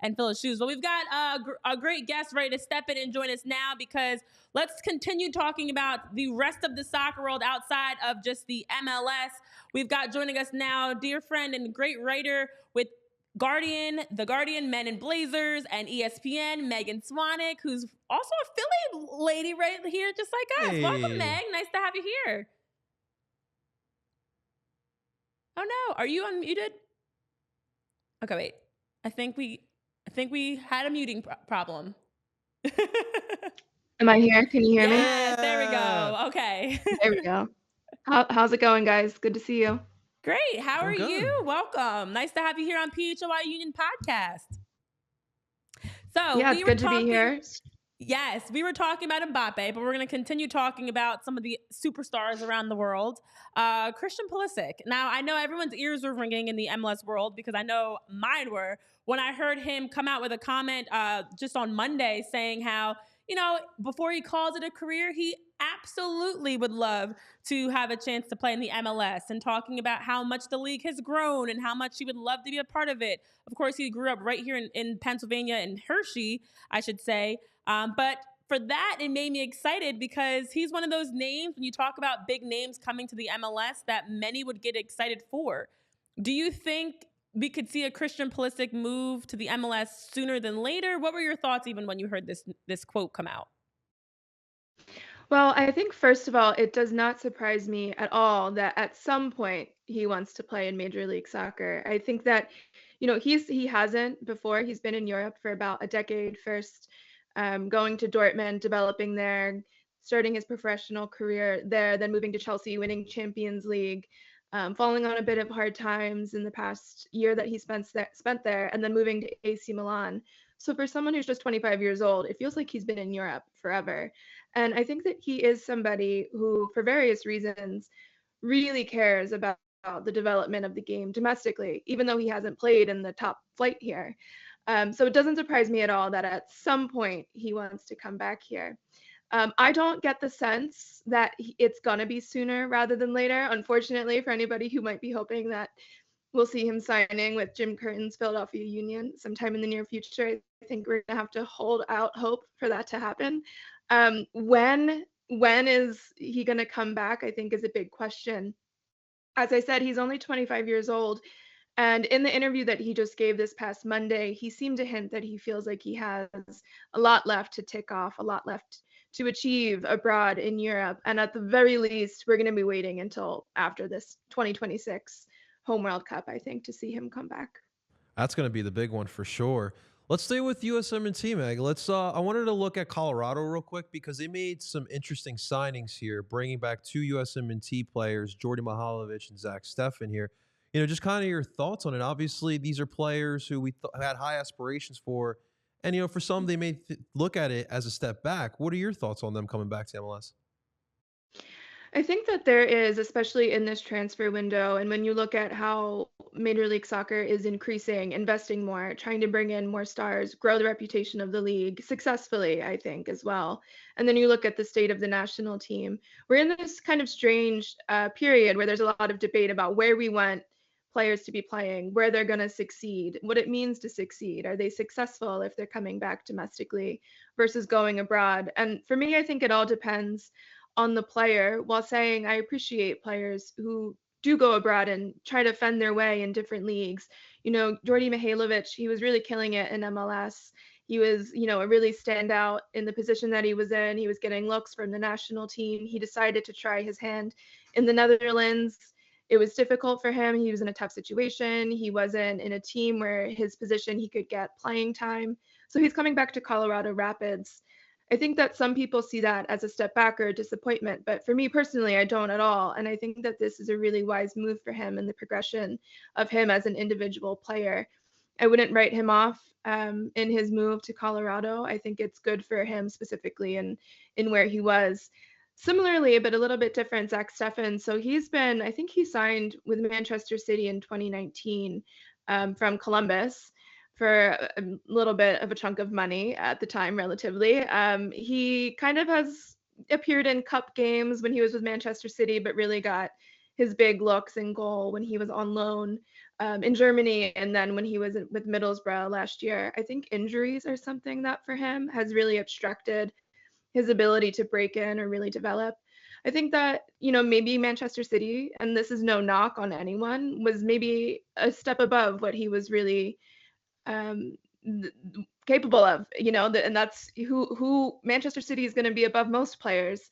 and fill his shoes. But we've got a great guest ready to step in and join us now, because let's continue talking about the rest of the soccer world outside of just the MLS. We've got joining us now, dear friend and great writer with The Guardian, Men in Blazers, and ESPN, Megan Swanick, who's also a Philly lady right here, just like us. Welcome, Hey. Meg. Nice to have you here. Oh no, are you unmuted? Okay, wait. I think we had a muting problem. Am I here? Can you hear me? Yes, there we Yeah. go. Okay. There we go. How's it going, guys? Good to see you. Great. How are Doing you? good. Welcome. Nice to have you here on PHOI Union Podcast. So Yeah, it's we were good to be talking. here. Yes, we were talking about Mbappe, but we're going to continue talking about some of the superstars around the world. Christian Pulisic. Now, I know everyone's ears were ringing in the MLS world, because I know mine were, when I heard him come out with a comment just on Monday saying how, before he calls it a career, he absolutely would love to have a chance to play in the MLS, and talking about how much the league has grown and how much he would love to be a part of it. Of course, he grew up right here in Pennsylvania, in Hershey, I should say. But for that, it made me excited, because he's one of those names, when you talk about big names coming to the MLS, that many would get excited for. Do you think we could see a Christian Pulisic move to the MLS sooner than later? What were your thoughts even when you heard this quote come out? Well, I think first of all, it does not surprise me at all that at some point he wants to play in Major League Soccer. I think that, he hasn't before. He's been in Europe for about a decade first, going to Dortmund, developing there, starting his professional career there, then moving to Chelsea, winning Champions League, falling on a bit of hard times in the past year that he spent there, and then moving to AC Milan. So for someone who's just 25 years old, it feels like he's been in Europe forever. And I think that he is somebody who, for various reasons, really cares about the development of the game domestically, even though he hasn't played in the top flight here. So it doesn't surprise me at all that at some point he wants to come back here. I don't get the sense that it's going to be sooner rather than later, unfortunately, for anybody who might be hoping that we'll see him signing with Jim Curtin's Philadelphia Union sometime in the near future. I think we're going to have to hold out hope for that to happen. When is he going to come back, I think, is a big question. As I said, he's only 25 years old. And in the interview that he just gave this past Monday, he seemed to hint that he feels like he has a lot left to tick off, a lot left to achieve abroad in Europe. And at the very least, we're going to be waiting until after this 2026 Home World Cup, I think, to see him come back. That's going to be the big one for sure. Let's stay with USMNT, Meg. I wanted to look at Colorado real quick, because they made some interesting signings here, bringing back two USMNT players, Jordy Mihalovic and Zach Steffen here. Just kind of your thoughts on it. Obviously, these are players who we had high aspirations for, and for some they may look at it as a step back. What are your thoughts on them coming back to MLS? I think that there is, especially in this transfer window, and when you look at how Major League Soccer is increasing, investing more, trying to bring in more stars, grow the reputation of the league successfully, I think, as well. And then you look at the state of the national team. We're in this kind of strange period where there's a lot of debate about where we want players to be playing, where they're going to succeed, what it means to succeed. Are they successful if they're coming back domestically versus going abroad? And for me, I think it all depends on the player, while saying I appreciate players who do go abroad and try to fend their way in different leagues. Jordy Mihalovic, he was really killing it in MLS. He was, a really standout in the position that he was in. He was getting looks from the national team. He decided to try his hand in the Netherlands. It was difficult for him. He was in a tough situation. He wasn't in a team where his position he could get playing time. So he's coming back to Colorado Rapids. I think that some people see that as a step back or a disappointment, but for me personally, I don't at all. And I think that this is a really wise move for him in the progression of him as an individual player. I wouldn't write him off in his move to Colorado. I think it's good for him specifically and in where he was. Similarly, but a little bit different, Zach Steffen. So I think he signed with Manchester City in 2019 from Columbus for a little bit of a chunk of money at the time, relatively. He kind of has appeared in cup games when he was with Manchester City, but really got his big looks in goal when he was on loan in Germany, and then when he was with Middlesbrough last year. I think injuries are something that for him has really obstructed his ability to break in or really develop. I think that, maybe Manchester City, and this is no knock on anyone, was maybe a step above what he was really um, capable of, and that's who Manchester City is going to be above most players.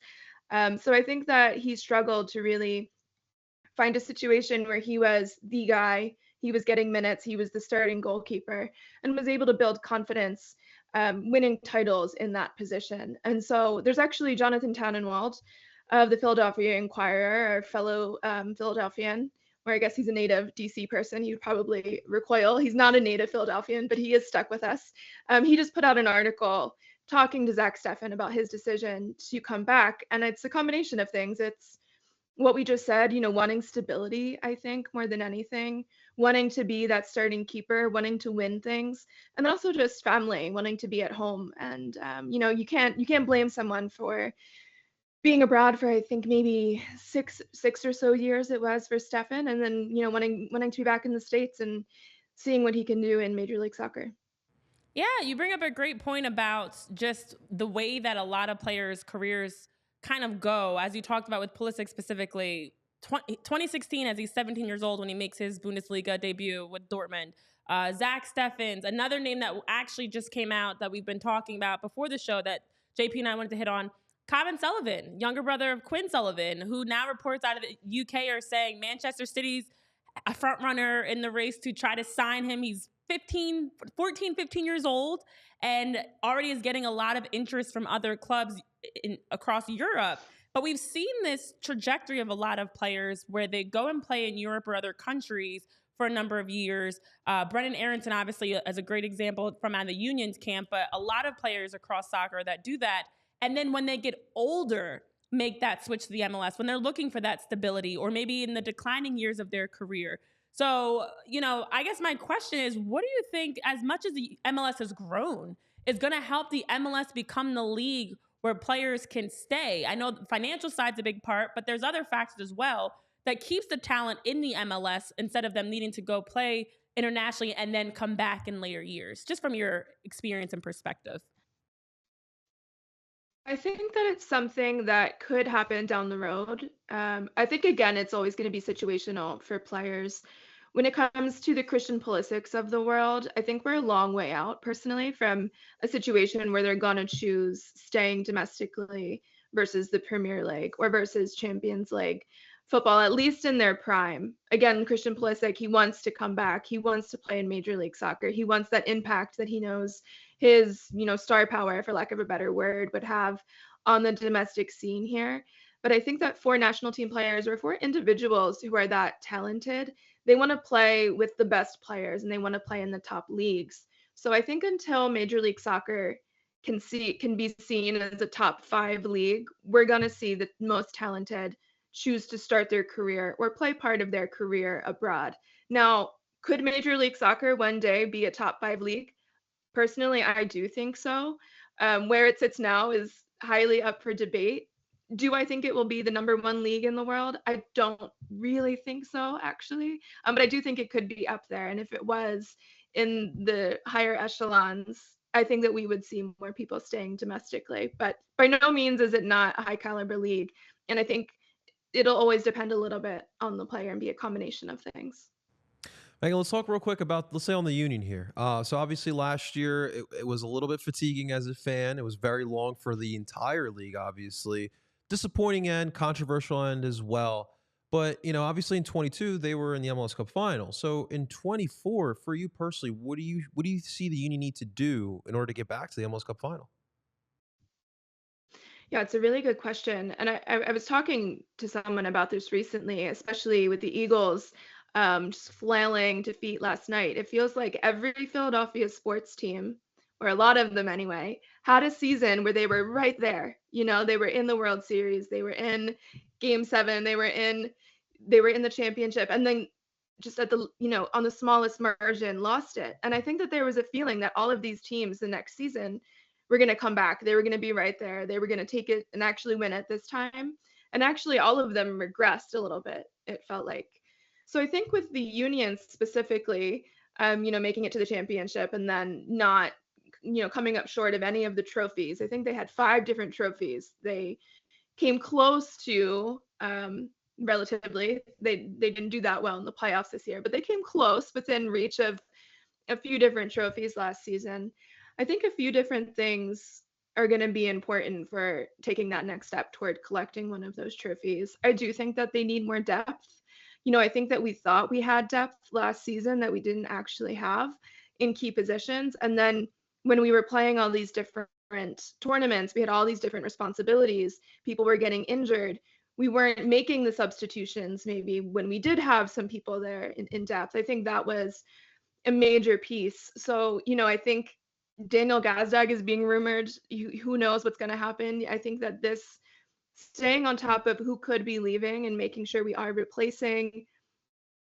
So I think that he struggled to really find a situation where he was the guy, he was getting minutes, he was the starting goalkeeper, and was able to build confidence, winning titles in that position. And so there's actually Jonathan Tannenwald of the Philadelphia Inquirer, our fellow Philadelphian, or I guess he's a native DC person. He would probably recoil. He's not a native Philadelphian, but he is stuck with us. He just put out an article talking to Zach Steffen about his decision to come back. And it's a combination of things. It's what we just said, wanting stability, I think, more than anything, wanting to be that starting keeper, wanting to win things, and then also just family, wanting to be at home. And you can't blame someone for being abroad for I think maybe six or so years it was for Stefan, and then wanting to be back in the States and seeing what he can do in Major League Soccer. Yeah, you bring up a great point about just the way that a lot of players' careers kind of go, as you talked about with Pulisic specifically. 2016, as he's 17 years old when he makes his Bundesliga debut with Dortmund. Zach Steffens, another name that actually just came out that we've been talking about before the show that JP and I wanted to hit on. Kevin Sullivan, younger brother of Quinn Sullivan, who now reports out of the UK are saying Manchester City's a front runner in the race to try to sign him. He's 15 years old and already is getting a lot of interest from other clubs across Europe. But we've seen this trajectory of a lot of players where they go and play in Europe or other countries for a number of years. Brennan Aronson, obviously, as a great example from out of the Union's camp, but a lot of players across soccer that do that. And then when they get older, make that switch to the MLS when they're looking for that stability or maybe in the declining years of their career. So, I guess my question is, what do you think, as much as the MLS has grown, is going to help the MLS become the league where players can stay? I know the financial side's a big part, but there's other factors as well that keeps the talent in the MLS instead of them needing to go play internationally and then come back in later years, just from your experience and perspective. I think that it's something that could happen down the road. I think, again, it's always going to be situational for players. When it comes to the Christian Pulisics of the world, I think we're a long way out, personally, from a situation where they're going to choose staying domestically versus the Premier League or versus Champions League football, at least in their prime. Again, Christian Pulisic, he wants to come back. He wants to play in Major League Soccer. He wants that impact that he knows his, star power, for lack of a better word, would have on the domestic scene here. But I think that for national team players or for individuals who are that talented, they want to play with the best players and they want to play in the top leagues. So I think until Major League Soccer can be seen as a top 5 league, we're going to see the most talented choose to start their career or play part of their career abroad. Now, could Major League Soccer one day be a top 5 league? Personally, I do think so. Where it sits now is highly up for debate. Do I think it will be the number 1 league in the world? I don't really think so, actually. But I do think it could be up there. And if it was in the higher echelons, I think that we would see more people staying domestically. But by no means is it not a high caliber league. And I think it'll always depend a little bit on the player and be a combination of things. Megan, let's talk real quick about, let's say, on the Union here. So obviously last year it was a little bit fatiguing as a fan. It was very long for the entire league, obviously. Disappointing end, controversial end as well. But, obviously in 22, they were in the MLS Cup final. So in 24, for you personally, what do you see the Union need to do in order to get back to the MLS Cup final? Yeah, it's a really good question. And I was talking to someone about this recently, especially with the Eagles just flailing defeat last night. It feels like every Philadelphia sports team, or a lot of them anyway, had a season where they were right there. They were in the World Series, they were in Game 7, they were in the championship, and then just at the on the smallest margin lost it. And I think that there was a feeling that all of these teams the next season were going to come back. They were going to be right there. They were going to take it and actually win it this time. And actually all of them regressed a little bit, it felt like. So I think with the Union specifically, making it to the championship and then not, coming up short of any of the trophies. I think they had 5 different trophies. They came close to, relatively. They didn't do that well in the playoffs this year, but they came close within reach of a few different trophies last season. I think a few different things are going to be important for taking that next step toward collecting one of those trophies. I do think that they need more depth. I think that we thought we had depth last season that we didn't actually have in key positions. And then when we were playing all these different tournaments, we had all these different responsibilities. People were getting injured. We weren't making the substitutions maybe when we did have some people there in depth. I think that was a major piece. So, I think Daniel Gazdag is being rumored. Who knows what's going to happen? I think that this staying on top of who could be leaving and making sure we are replacing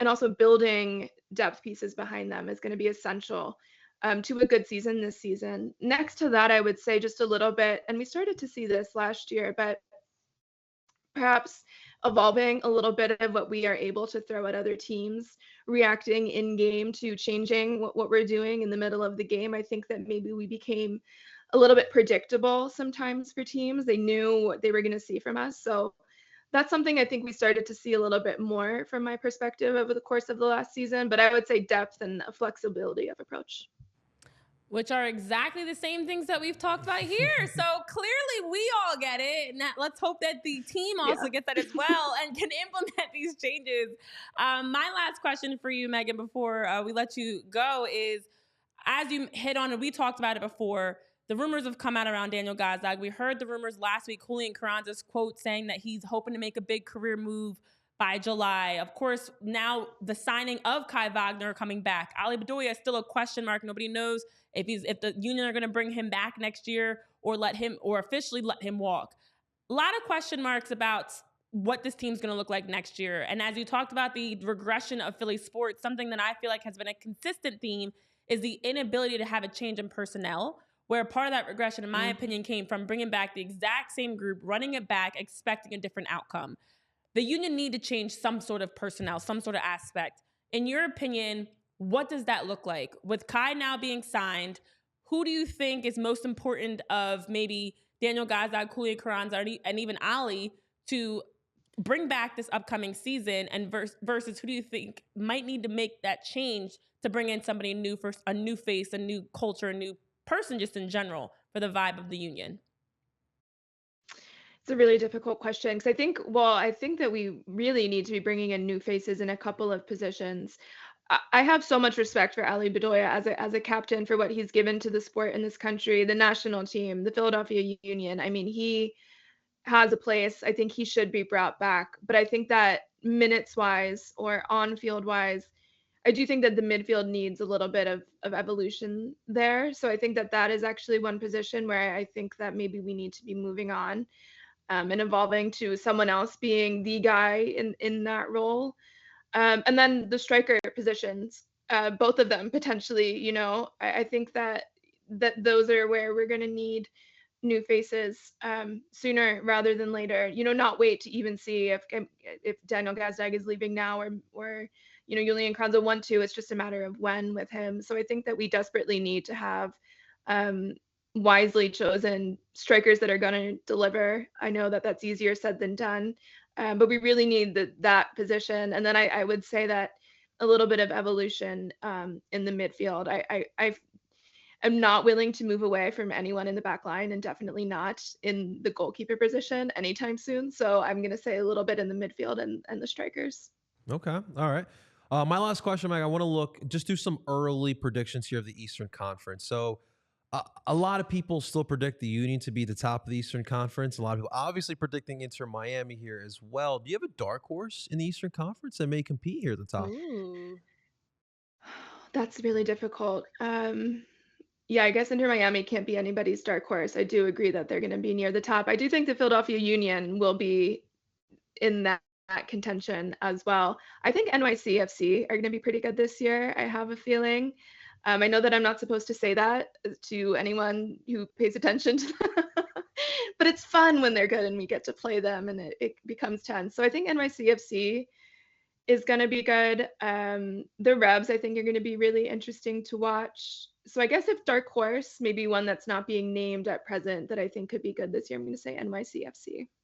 and also building depth pieces behind them is going to be essential to a good season this season. Next to that, I would say just a little bit, and we started to see this last year, but perhaps evolving a little bit of what we are able to throw at other teams, reacting in game to changing what we're doing in the middle of the game. I think that maybe we became a little bit predictable sometimes for teams. They knew what they were going to see from us. So that's something I think we started to see a little bit more from my perspective over the course of the last season. But I would say depth and flexibility of approach. Which are exactly the same things that we've talked about here. So clearly we all get it. And let's hope that the team also Yeah. gets that as well and can implement these changes. My last question for you, Megan, before we let you go is, as you hit on, and we talked about it before, the rumors have come out around Daniel Gazdag. We heard the rumors last week, Julian Carranza's quote saying that he's hoping to make a big career move by July. Of course, now the signing of Kai Wagner coming back. Ali Bedoya is still a question mark. Nobody knows if the Union are going to bring him back next year or officially let him walk. A lot of question marks about what this team's going to look like next year. And as you talked about the regression of Philly sports, something that I feel like has been a consistent theme is the inability to have a change in personnel, where part of that regression, in my opinion, came from bringing back the exact same group, running it back, expecting a different outcome. The Union need to change some sort of personnel, some sort of aspect. In your opinion, what does that look like? With Kai now being signed, who do you think is most important of maybe Daniel Gazdag, Julian Carranza, and even Ali to bring back this upcoming season, and versus who do you think might need to make that change to bring in somebody new, for a new face, a new culture, a new person just in general for the vibe of the Union? It's a really difficult question because I think that we really need to be bringing in new faces in a couple of positions. I have so much respect for Ali Bedoya as a captain for what he's given to the sport in this country, the national team, the Philadelphia Union. I mean, he has a place. I think he should be brought back. But I think that minutes wise or on field wise, I do think that the midfield needs a little bit of evolution there. So I think that that is actually one position where I think that maybe we need to be moving on and evolving to someone else being the guy in that role. And then the striker positions, both of them potentially, I think that those are where we're going to need new faces sooner rather than later. Not wait to even see if Daniel Gazdag is leaving now or Julian Kranza want to. It's just a matter of when with him. So I think that we desperately need to have wisely chosen strikers that are going to deliver. I know that that's easier said than done, but we really need that position. And then I would say that a little bit of evolution in the midfield. I am not willing to move away from anyone in the back line and definitely not in the goalkeeper position anytime soon. So I'm going to say a little bit in the midfield and the strikers. Okay. All right. My last question, Mike, I want to just do some early predictions here of the Eastern Conference. So, a lot of people still predict the Union to be the top of the Eastern Conference. A lot of people obviously predicting Inter Miami here as well. Do you have a dark horse in the Eastern Conference that may compete here at the top? Ooh. That's really difficult. Yeah, I guess Inter Miami can't be anybody's dark horse. I do agree that they're going to be near the top. I do think the Philadelphia Union will be in that contention as well. I think NYCFC are going to be pretty good this year. I have a feeling. I know that I'm not supposed to say that to anyone who pays attention to them, but it's fun when they're good and we get to play them and it becomes tense. So I think NYCFC is going to be good. The Revs, I think, are going to be really interesting to watch. So I guess if dark horse, maybe one that's not being named at present that I think could be good this year, I'm going to say NYCFC.